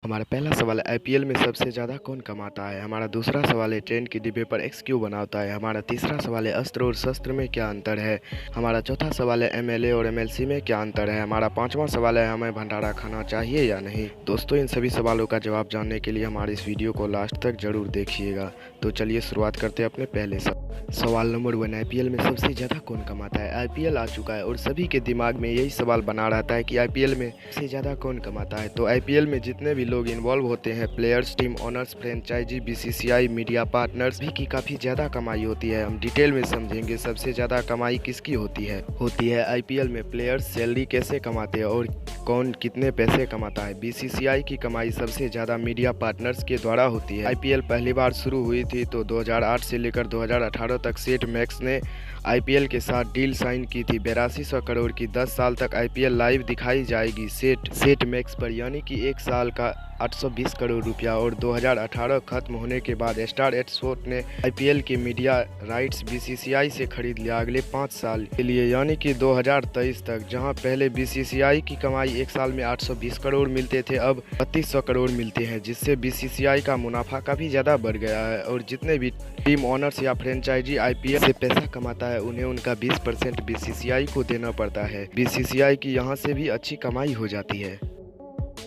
हमारा पहला सवाल है आईपीएल में सबसे ज़्यादा कौन कमाता है। हमारा दूसरा सवाल है ट्रेन के डिब्बे पर एक्स क्यों बनाता है। हमारा तीसरा सवाल है अस्त्र और शस्त्र में क्या अंतर है। हमारा चौथा सवाल है एमएलए और एमएलसी में क्या अंतर है। हमारा पांचवा सवाल है हमें भंडारा खाना चाहिए या नहीं। दोस्तों, इन सभी सवालों का जवाब जानने के लिए हमारे इस वीडियो को लास्ट तक जरूर देखिएगा। तो चलिए शुरुआत करते हैं अपने पहले सवाल नंबर 1, आईपीएल में सबसे ज़्यादा कौन कमाता है। आईपीएल आ चुका है और सभी के दिमाग में यही सवाल बना रहता है कि आईपीएल में सबसे ज़्यादा कौन कमाता है। तो आईपीएल में जितने भी लोग इन्वॉल्व होते हैं, players, team owners, franchise, BCCI, media partners भी की काफ़ी ज़्यादा कमाई होती है। हम डिटेल में समझेंगे सबसे ज़्यादा कमाई किसकी होती है आईपीएल में। प्लेयर्स सैलरी कैसे कमाते हैं और कौन कितने पैसे कमाता है। बीसीसीआई की कमाई सबसे ज़्यादा मीडिया पार्टनर्स के द्वारा होती है। आईपीएल पहली बार शुरू हुई थी तो 2008 से लेकर 2018 तक सेट मैक्स ने आईपीएल के साथ डील साइन की थी 8200 करोड़ की। 10 साल तक आईपीएल लाइव दिखाई जाएगी सेट मैक्स पर, यानी कि एक साल का 820 करोड़ रुपया। और 2018 खत्म होने के बाद स्टार स्पोर्ट ने आईपीएल की मीडिया राइट्स बीसीसीआई से खरीद लिया अगले 5 साल के लिए, यानी कि 2023 तक। जहां पहले बीसीसीआई की कमाई एक साल में 820 करोड़ मिलते थे, अब 3200 करोड़ मिलते हैं, जिससे बीसीसीआई का मुनाफा काफ़ी ज़्यादा बढ़ गया है। और जितने भी टीम ओनर्स या फ्रेंचाइजी आईपीएल से पैसा कमाता है, उन्हें उनका 20% बीसीसीआई को देना पड़ता है। बीसीसीआई की यहाँ से भी अच्छी कमाई हो जाती है।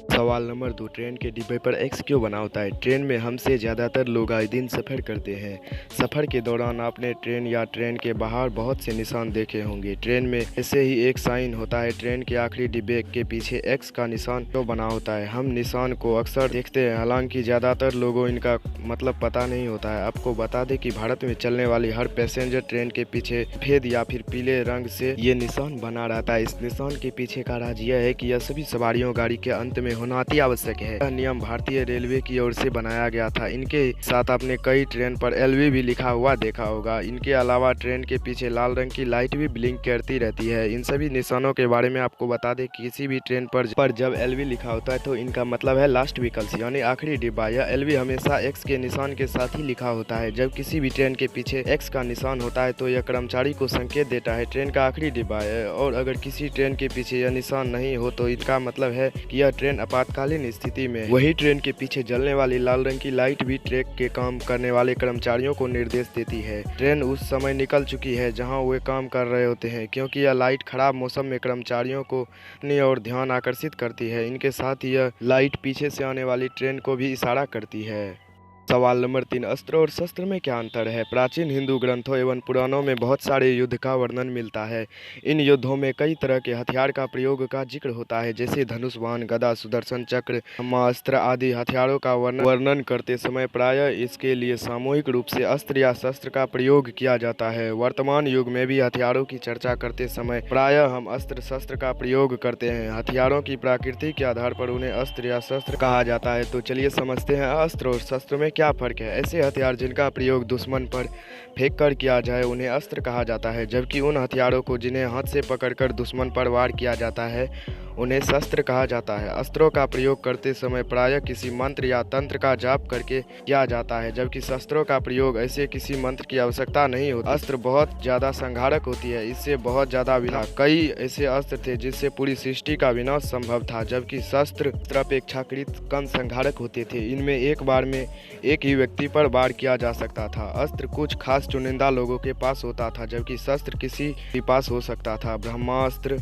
सवाल नंबर 2, ट्रेन के डिब्बे पर एक्स क्यों बना होता है। ट्रेन में हमसे ज़्यादातर लोग आए दिन सफ़र करते हैं। सफ़र के दौरान आपने ट्रेन या ट्रेन के बाहर बहुत से निशान देखे होंगे। ट्रेन में ऐसे ही एक साइन होता है। ट्रेन के आखिरी डिब्बे के पीछे एक्स का निशान क्यों बना होता है। हम निशान को अक्सर देखते हैं, हालांकि ज़्यादातर लोगों इनका मतलब पता नहीं होता है। आपको बता दें कि भारत में चलने वाली हर पैसेंजर ट्रेन के पीछे सफेद या फिर पीले रंग से ये निशान बना रहता है। इस निशान के पीछे का राज यह है कि यह सभी सवारियों गाड़ी के अंत में होना अति आवश्यक है। यह नियम भारतीय रेलवे की ओर से बनाया गया था। इनके साथ आपने कई ट्रेन पर एलवी भी लिखा हुआ देखा होगा। इनके अलावा ट्रेन के पीछे लाल रंग की लाइट भी ब्लिंक करती रहती है। इन सभी निशानों के बारे में आपको बता दें कि किसी भी ट्रेन पर जब एलवी लिखा होता है तो इनका मतलब है लास्ट व्हीकल्स, यानी आखिरी डिब्बा। यह एलवी हमेशा एक्स के निशान के साथ ही लिखा होता है। जब किसी भी ट्रेन के पीछे एक्स का निशान होता है तो यह कर्मचारी को संकेत देता है ट्रेन का आखिरी डिब्बा है। और अगर किसी ट्रेन के पीछे यह निशान नहीं हो तो इनका मतलब है कि यह ट्रेन आपातकालीन स्थिति में। वही ट्रेन के पीछे जलने वाली लाल रंग की लाइट भी ट्रैक के काम करने वाले कर्मचारियों को निर्देश देती है ट्रेन उस समय निकल चुकी है जहां वे काम कर रहे होते हैं, क्योंकि यह लाइट खराब मौसम में कर्मचारियों को अपनी ओर ध्यान आकर्षित करती है। इनके साथ ही यह लाइट पीछे से आने वाली ट्रेन को भी इशारा करती है। सवाल नंबर 3, अस्त्र और शस्त्र में क्या अंतर है। प्राचीन हिंदू ग्रंथों एवं पुराणों में बहुत सारे युद्ध का वर्णन मिलता है। इन युद्धों में कई तरह के हथियार का प्रयोग का जिक्र होता है, जैसे धनुष, बाण, गदा, सुदर्शन चक्र, ब्रह्मास्त्र आदि। हथियारों का वर्णन करते समय प्रायः इसके लिए सामूहिक रूप से अस्त्र या शस्त्र का प्रयोग किया जाता है। वर्तमान युग में भी हथियारों की चर्चा करते समय प्रायः हम अस्त्र शस्त्र का प्रयोग करते हैं। हथियारों की प्रकृति के आधार पर उन्हें अस्त्र या शस्त्र कहा जाता है। तो चलिए समझते हैं अस्त्र और शस्त्र में क्या फर्क है। ऐसे हथियार जिनका प्रयोग दुश्मन पर फेंक कर किया जाए उन्हें अस्त्र कहा जाता है, जबकि उन हथियारों को जिन्हें हाथ से पकड़कर दुश्मन पर वार किया जाता है उन्हें शस्त्र कहा जाता है। अस्त्रों का प्रयोग करते समय प्रायः किसी मंत्र या तंत्र का जाप करके किया जाता है, जबकि शस्त्रों का प्रयोग ऐसे किसी मंत्र की आवश्यकता नहीं होती। अस्त्र बहुत ज़्यादा संहारक होती है, इससे बहुत ज़्यादा विनाश। कई ऐसे अस्त्र थे जिससे पूरी सृष्टि का विनाश संभव था, जबकि शस्त्र अपेक्षाकृत कम संहारक होते थे। इनमें एक बार में एक ही व्यक्ति पर वार किया जा सकता था। अस्त्र कुछ खास चुनिंदा लोगों के पास होता था, जबकि शस्त्र किसी के पास हो सकता था। ब्रह्मास्त्र,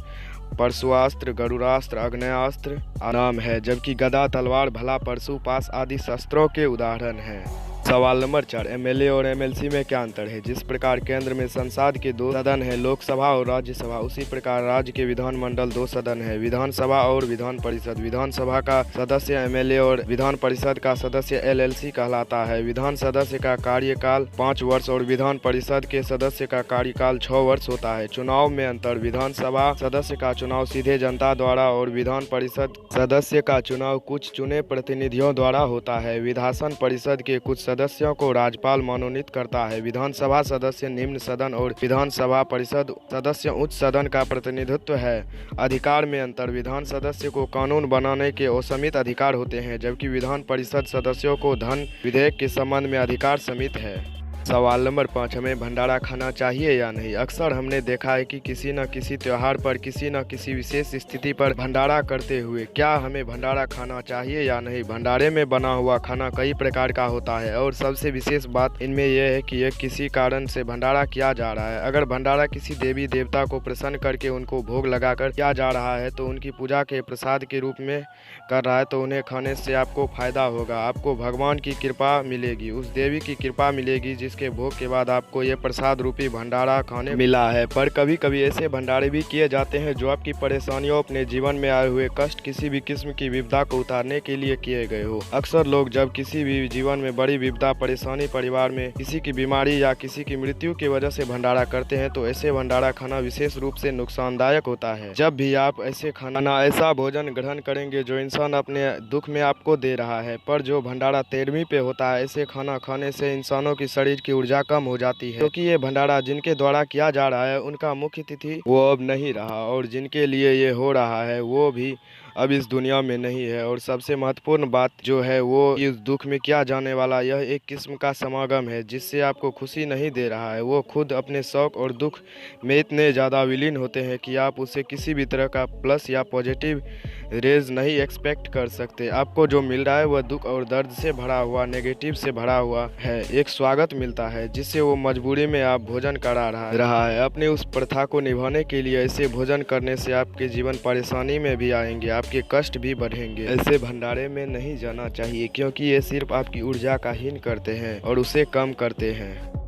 परशुआस्त्र, गरुड़ास्त्र, आग्नेयास्त्र नाम है, जबकि गदा, तलवार, भला, परशु, पास आदि शस्त्रों के उदाहरण हैं। सवाल नंबर 4, एमएलए और एमएलसी में क्या अंतर है। जिस प्रकार केंद्र में संसद के 2 सदन है, लोकसभा और राज्यसभा, उसी प्रकार राज्य के विधानमंडल 2 सदन है, विधानसभा और विधान परिषद। विधानसभा का सदस्य एमएलए और विधान परिषद का सदस्य एलएलसी कहलाता है। विधान सदस्य का कार्यकाल 5 वर्ष और विधान परिषद के सदस्य का कार्यकाल 6 वर्ष होता है। चुनाव में अंतर, विधानसभा सदस्य का चुनाव सीधे जनता द्वारा और विधान परिषद सदस्य का चुनाव कुछ चुने प्रतिनिधियों द्वारा होता है। विधान परिषद के कुछ सदस्यों को राज्यपाल मनोनीत करता है। विधानसभा सदस्य निम्न सदन और विधानसभा परिषद सदस्य उच्च सदन का प्रतिनिधित्व है। अधिकार में अंतर, विधान सदस्य को कानून बनाने के असीमित अधिकार होते हैं, जबकि विधान परिषद सदस्यों को धन विधेयक के संबंध में अधिकार सीमित है। सवाल नंबर 5, हमें भंडारा खाना चाहिए या नहीं। अक्सर हमने देखा है कि किसी न किसी त्योहार पर, किसी न किसी विशेष स्थिति पर भंडारा करते हुए। क्या हमें भंडारा खाना चाहिए या नहीं। भंडारे में बना हुआ खाना कई प्रकार का होता है और सबसे विशेष बात इनमें यह है कि यह किसी कारण से भंडारा किया जा रहा है। अगर भंडारा किसी देवी देवता को प्रसन्न करके उनको भोग लगाकर किया जा रहा है, तो उनकी पूजा के प्रसाद के रूप में कर रहा है, तो उन्हें खाने से आपको फायदा होगा। आपको भगवान की कृपा मिलेगी, उस देवी की कृपा मिलेगी जिसके भोग के बाद आपको ये प्रसाद रूपी भंडारा खाने मिला है। पर कभी कभी ऐसे भंडारे भी किए जाते हैं जो आपकी परेशानियों, अपने जीवन में आए हुए कष्ट, किसी भी किस्म की विपदा को उतारने के लिए किए गए हो। अक्सर लोग जब किसी भी जीवन में बड़ी विपदा, परेशानी, परिवार में किसी की बीमारी या किसी की मृत्यु की वजह से भंडारा करते हैं, तो ऐसे भंडारा खाना विशेष रूप से नुकसानदायक होता है। जब भी आप ऐसे खाना, ऐसा भोजन ग्रहण करेंगे जो इंसान अपने दुख में आपको दे रहा है, पर जो भंडारा तेरहवीं पे होता है, ऐसे खाना खाने से इंसानों की शरीर की ऊर्जा कम हो जाती है, क्योंकि ये भंडारा जिनके द्वारा किया जा रहा है उनका मुख्य तिथि वो अब नहीं रहा, और जिनके लिए ये हो रहा है वो भी अब इस दुनिया में नहीं है। और सबसे महत्वपूर्ण बात जो है वो इस दुख में किया जाने वाला यह एक किस्म का समागम है जिससे आपको खुशी नहीं दे रहा है। वो खुद अपने शौक और दुख में इतने ज़्यादा विलीन होते हैं कि आप उसे किसी भी तरह का प्लस या पॉजिटिव रेज नहीं एक्सपेक्ट कर सकते। आपको जो मिल रहा है वह दुख और दर्द से भरा हुआ, नेगेटिव से भरा हुआ है। एक स्वागत मिलता है जिससे वो मजबूरी में आप भोजन करा रहा है। अपने उस प्रथा को निभाने के लिए ऐसे भोजन करने से आपके जीवन परेशानी में भी आएंगे, आपके कष्ट भी बढ़ेंगे। ऐसे भंडारे में नहीं जाना चाहिए, क्योंकि ये सिर्फ आपकी ऊर्जा का हीन करते हैं और उसे कम करते हैं।